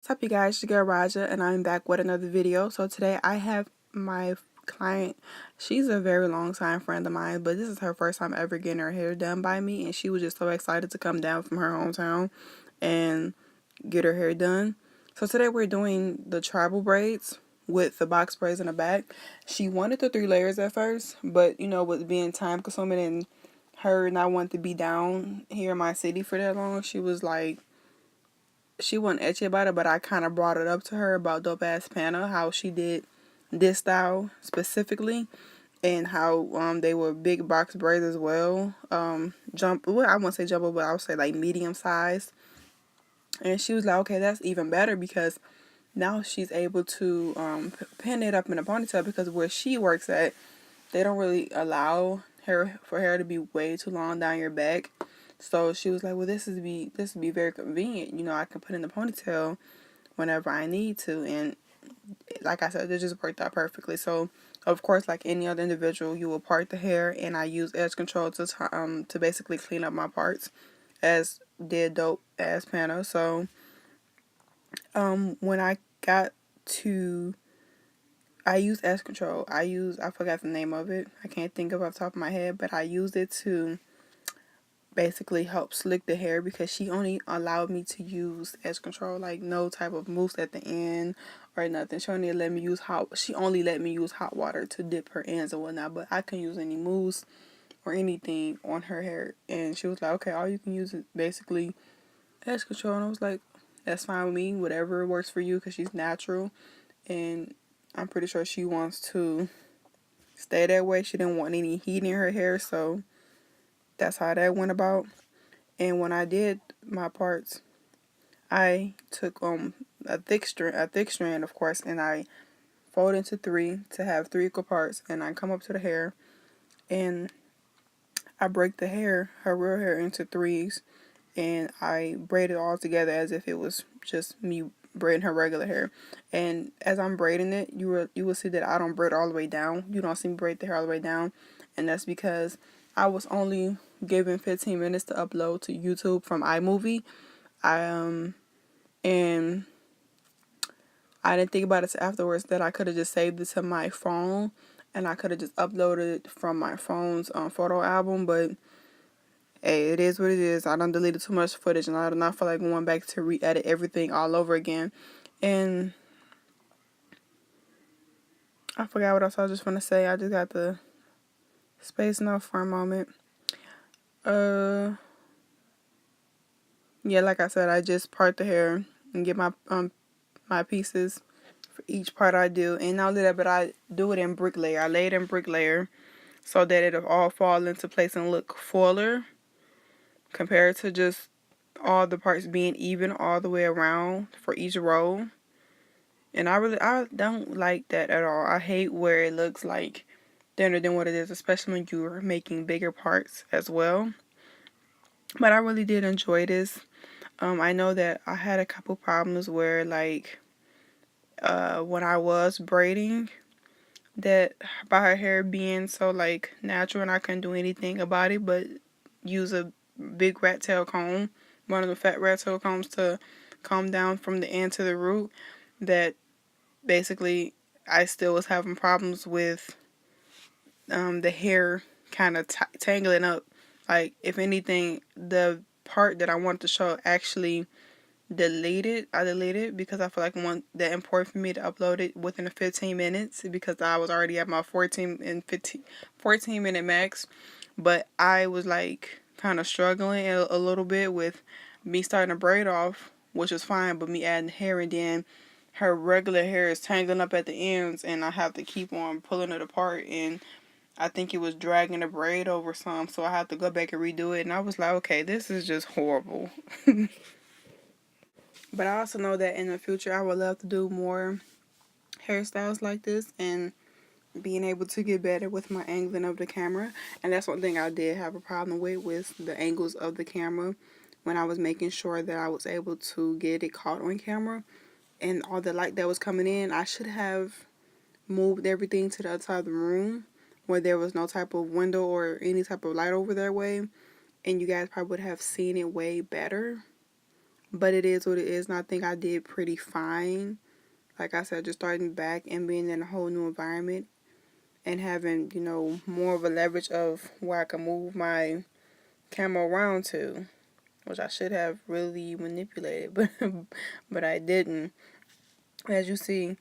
What's up, you guys? It's your girl Raja, and I'm back with another video. So today I have my client. She's a very long time friend of mine, but this is her first time ever getting her hair done by me, and she was just so excited to come down from her hometown and get her hair done. So today we're doing the tribal braids with the box braids in the back. She wanted the 3 layers at first, but with being time consuming and her not wanting to be down here in my city for that long, she was like, she wasn't etchy about it, but I kind of brought it up to her about Dope Ass Panna, how she did this style specifically, and how they were big box braids as well. Well, I won't say jumbo, but I would say like medium size. And she was like, okay, that's even better because now she's able to pin it up in a ponytail, because where she works at, they don't really allow hair to be way too long down your back. So she was like, well, this would be very convenient. I can put in the ponytail whenever I need to. And like I said, it just worked out perfectly. So of course, like any other individual, you will part the hair, and I use edge control to basically clean up my parts, as did Dope Ass Panel. So when I got to, I use edge control. I forgot the name of it. I can't think of it off the top of my head, but I used it to basically help slick the hair, because she only allowed me to use edge control, like no type of mousse at the end or nothing. She only let me use hot water to dip her ends and whatnot, but I can use any mousse or anything on her hair. And she was like, okay, all you can use is basically edge control. And I was like, that's fine with me, whatever works for you, because she's natural, and I'm pretty sure she wants to stay that way. She didn't want any heat in her hair, so that's how that went about. And when I did my parts, I took a thick strand, of course, and I fold into 3 to have 3 equal parts, and I come up to the hair, and I break her real hair into 3s, and I braid it all together as if it was just me braiding her regular hair. And as I'm braiding it, you will see that I don't braid all the way down. You don't see me braid the hair all the way down, and that's because I was only given 15 minutes to upload to YouTube from iMovie. And I didn't think about it afterwards that I could have just saved it to my phone, and I could have just uploaded it from my phone's photo album. But hey, it is what it is. I done deleted too much footage, and I do not feel like going back to re-edit everything all over again. And I forgot what else I was just gonna say. I just got the spacing off for a moment. Yeah, like I said, I just part the hair and get my pieces for each part I do. And not only that, but I do it in brick layer. I lay it in brick layer so that it'll all fall into place and look fuller, compared to just all the parts being even all the way around for each row. And I don't like that at all. I hate where it looks like thinner than what it is, especially when you're making bigger parts as well. But I really did enjoy this. I know that I had a couple problems where, like, when I was braiding, that by her hair being so like natural, and I couldn't do anything about it but use a big rat tail comb, one of the fat rat tail combs, to comb down from the end to the root, that basically I still was having problems with the hair kind of tangling up. Like, if anything, the part that I wanted to show actually I deleted because I feel like that important for me to upload it within the 15 minutes, because I was already at my 14 minute max. But I was like kind of struggling a little bit with me starting to braid off, which was fine, but me adding hair, and then her regular hair is tangling up at the ends, and I have to keep on pulling it apart, and I think it was dragging the braid over some, so I had to go back and redo it. And I was like, okay, this is just horrible. But I also know that in the future I would love to do more hairstyles like this, and being able to get better with my angling of the camera. And that's one thing I did have a problem with the angles of the camera when I was making sure that I was able to get it caught on camera. And all the light that was coming in, I should have moved everything to the other side of the room where there was no type of window or any type of light over their way, and you guys probably would have seen it way better. but it is what it is, and I think I did pretty fine. Like I said, just starting back and being in a whole new environment and having, more of a leverage of where I can move my camera around to, which I should have really manipulated, but I didn't. As you see,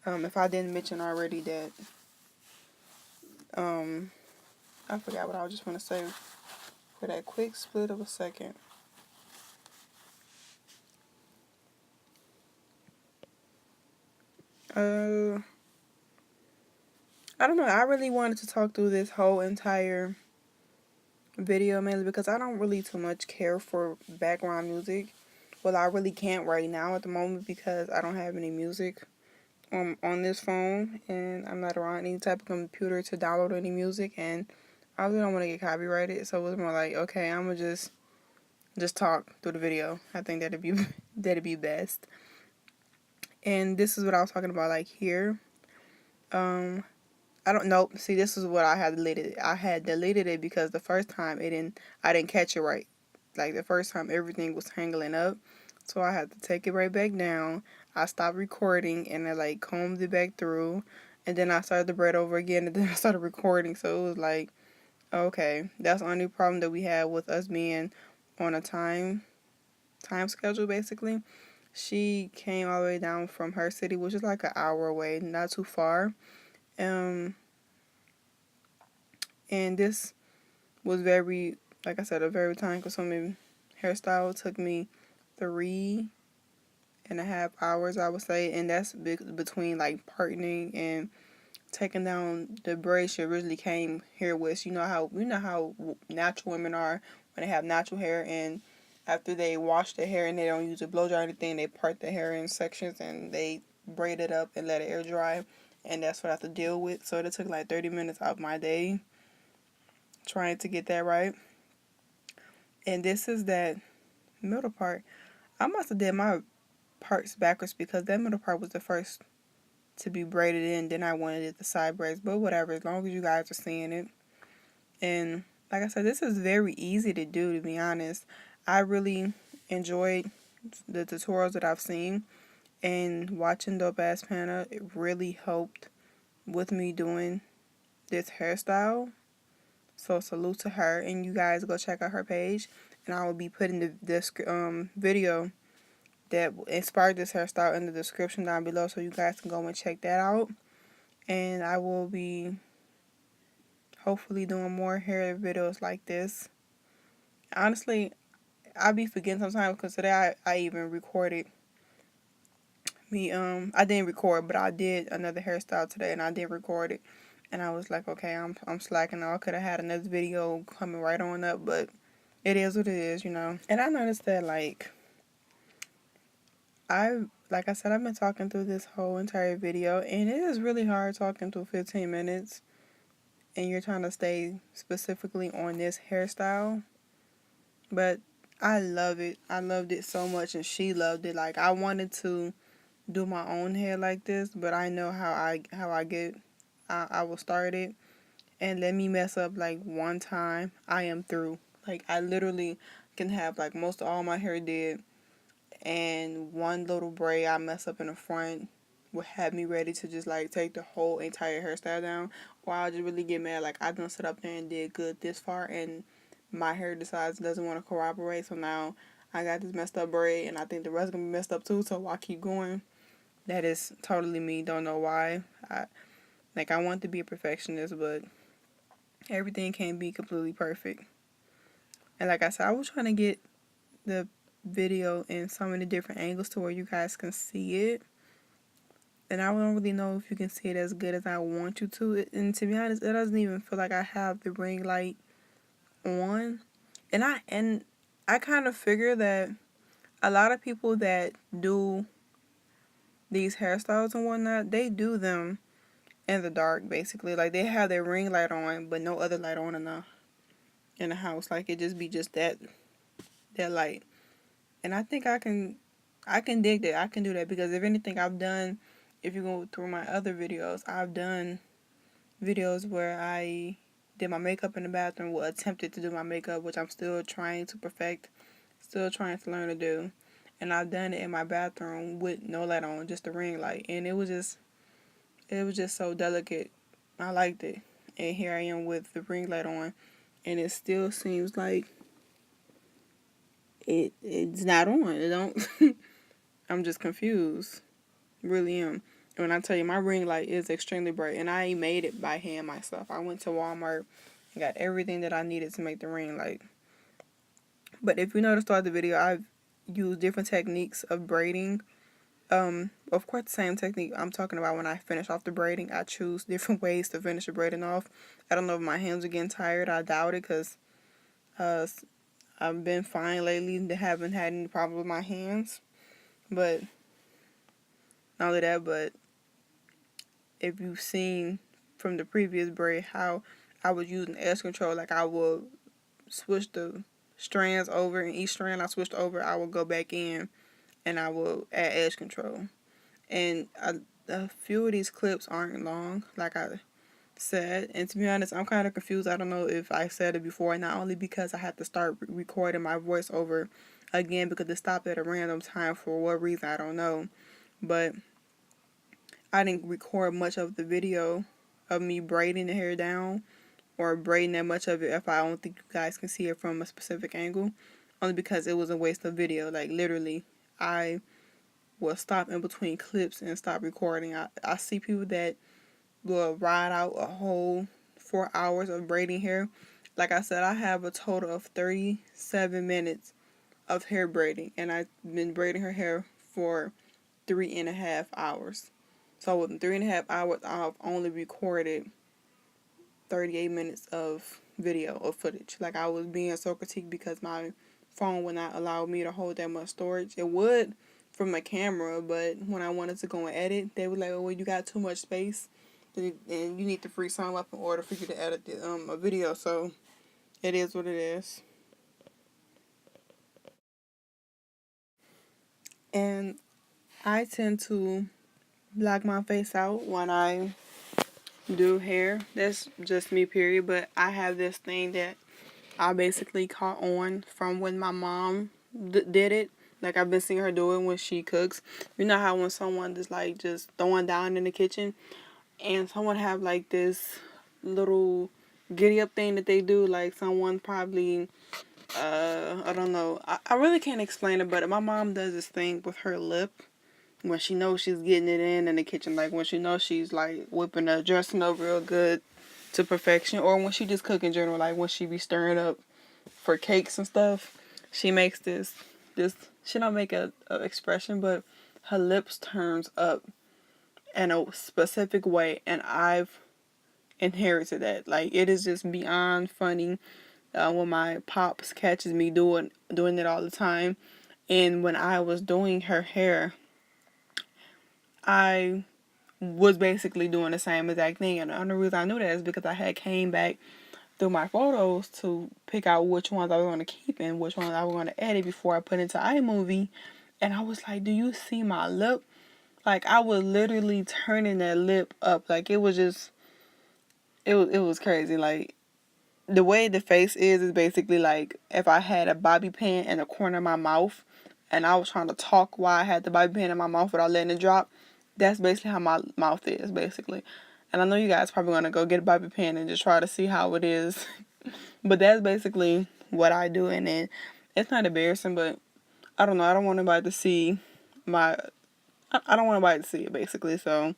if I didn't mention already that, um, I forgot what I was just want to say for that quick split of a second. Uh, I don't know. I really wanted to talk through this whole entire video mainly because I don't really too much care for background music. Well, I really can't right now at the moment because I don't have any music on this phone and I'm not around any type of computer to download any music, and I really don't want to get copyrighted. So it was more like, okay, I'm gonna just talk through the video. I think that'd be best. And this is what I was talking about, like here. Um, I don't know. See, this is what I had deleted. I had deleted it because the first time I didn't catch it right. Like the first time everything was tangling up. So I had to take it right back down. I stopped recording and I like combed it back through. And then I started the braid over again and then I started recording. So it was like, okay, that's the only problem that we had with us being on a time schedule basically. She came all the way down from her city, which is like an hour away, not too far. Um and this was very, like I said, a very time consuming hairstyle. It took me 3.5 hours, I would say, and that's between like parting and taking down the braids she originally came here with. You know how natural women are when they have natural hair, and after they wash their hair and they don't use a blow dry or anything, they part their hair in sections and they braid it up and let it air dry, and that's what I have to deal with. So it took like 30 minutes out of my day trying to get that right. And this is that middle part. I must have did my parts backwards because that middle part was the first to be braided in. Then I wanted it the side braids, but whatever. As long as you guys are seeing it, and like I said, this is very easy to do. To be honest, I really enjoyed the tutorials that I've seen, and watching Dope Ass Panda. It really helped with me doing this hairstyle. So salute to her, and you guys go check out her page, and I will be putting this video that inspired this hairstyle in the description down below, so you guys can go and check that out. And I will be hopefully doing more hair videos like this. Honestly, I be forgetting sometimes because today I even recorded me. I didn't record, but I did another hairstyle today, and I did record it. And I was like, okay, I'm slacking. I could have had another video coming right on up, but it is what it is. And I noticed that like I said, I've been talking through this whole entire video, and it is really hard talking through 15 minutes, and you're trying to stay specifically on this hairstyle. But I love it. I loved it so much, and she loved it. Like, I wanted to do my own hair like this, but I know I will start it, and let me mess up like one time, I am through. Like, I literally can have like most of all my hair did, and one little braid I mess up in the front would have me ready to just like take the whole entire hairstyle down, or I'll just really get mad like I done sit up there and did good this far and my hair decides it doesn't want to cooperate, so now I got this messed up braid and I think the rest gonna be messed up too, so I keep going. That is totally me. Don't know why. I want to be a perfectionist, but everything can't be completely perfect. And like I said, I was trying to get the video in so many different angles to where you guys can see it. And I don't really know if you can see it as good as I want you to. And to be honest, it doesn't even feel like I have the ring light on. And I kind of figure that a lot of people that do these hairstyles and whatnot, they do them in the dark basically. Like they have their ring light on, but no other light on in the house. Like it just be just that light. And I think I can dig that. I can do that because if anything, if you go through my other videos, I've done videos where I did my makeup in the bathroom, well, attempted to do my makeup, which I'm still trying to perfect, still trying to learn to do. And I've done it in my bathroom with no light on, just a ring light. And it was just so delicate. I liked it. And here I am with the ring light on, and it still seems like it's not on. It don't. I'm just confused. Really am. When I tell you, my ring light is extremely bright, and I made it by hand myself. I went to Walmart and got everything that I needed to make the ring light. But if you notice throughout the video, I've used different techniques of braiding. Of course, the same technique I'm talking about when I finish off the braiding. I choose different ways to finish the braiding off. I don't know if my hands are getting tired. I doubt it, because uh, I've been fine lately. They haven't had any problem with my hands. But not only that, but if you've seen from the previous braid how I was using edge control, like I will switch the strands over, and each strand I switched over, I will go back in and I will add edge control. And a few of these clips aren't long, like I said. And to be honest, I'm kind of confused. I don't know if I said it before, not only because I had to start recording my voiceover again because it stopped at a random time for what reason, I don't know. But I didn't record much of the video of me braiding the hair down, or braiding that much of it if I don't think you guys can see it from a specific angle, only because it was a waste of video. Like literally, I will stop in between clips and stop recording. I see people that will ride out a whole 4 hours of braiding hair. Like I said, I have a total of 37 minutes of hair braiding, and I've been braiding her hair for 3.5 hours. So within 3.5 hours, I've only recorded 38 minutes of video or footage. Like, I was being so critiqued because my phone would not allow me to hold that much storage. It would from my camera, but when I wanted to go and edit, they were like, "Oh, well, you got too much space, and you need to free some up in order for you to edit a video." So it is what it is. And I tend to block my face out when I do hair. That's just me, period. But I have this thing that I basically caught on from when my mom did it. Like, I've been seeing her do it when she cooks. You know how when someone is like just throwing down in the kitchen, and someone have like this little giddy up thing that they do, like someone probably I don't know. I really can't explain it, but my mom does this thing with her lip when she knows she's getting it in the kitchen, like when she knows she's like whipping the dressing up real good to perfection, or when she just cook in general, like when she be stirring up for cakes and stuff. She makes this she don't make a expression, but her lips turns up in a specific way, and I've inherited that. Like, it is just beyond funny when my pops catches me doing it all the time. And when I was doing her hair, I was basically doing the same exact thing. And the only reason I knew that is because I had came back through my photos to pick out which ones I was going to keep and which ones I was going to edit before I put into iMovie. And I was like, do you see my lip? Like, I was literally turning that lip up. Like, it was just, it was crazy. Like, the way the face is basically like if I had a bobby pin in the corner of my mouth and I was trying to talk while I had the bobby pin in my mouth without letting it drop. That's basically how my mouth is, basically. And I know you guys probably going to go get a bobby pin and just try to see how it is. But that's basically what I do. And then it's not embarrassing, but I don't know. I don't want anybody to see my... I don't want anybody to see it, basically. So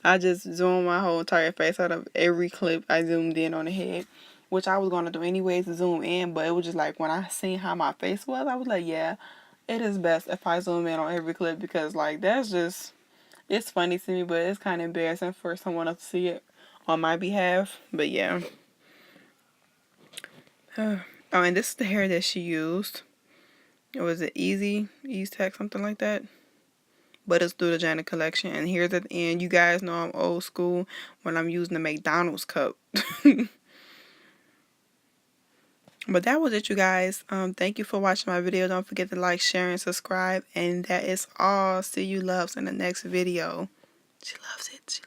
I just zoomed my whole entire face out of every clip. I zoomed in on the head, which I was going to do anyways to zoom in. But it was just like when I seen how my face was, I was like, yeah, it is best if I zoom in on every clip because, like, that's just... It's funny to me, but it's kind of embarrassing for someone else to see it on my behalf. But yeah. Oh, and this is the hair that she used. It was an Ease Tech, something like that. But it's through the Janet collection. And here's at the end. You guys know I'm old school when I'm using the McDonald's cup. But that was it, you guys. Thank you for watching my video. Don't forget to like, share, and subscribe. And that is all. See you loves in the next video. She loves it.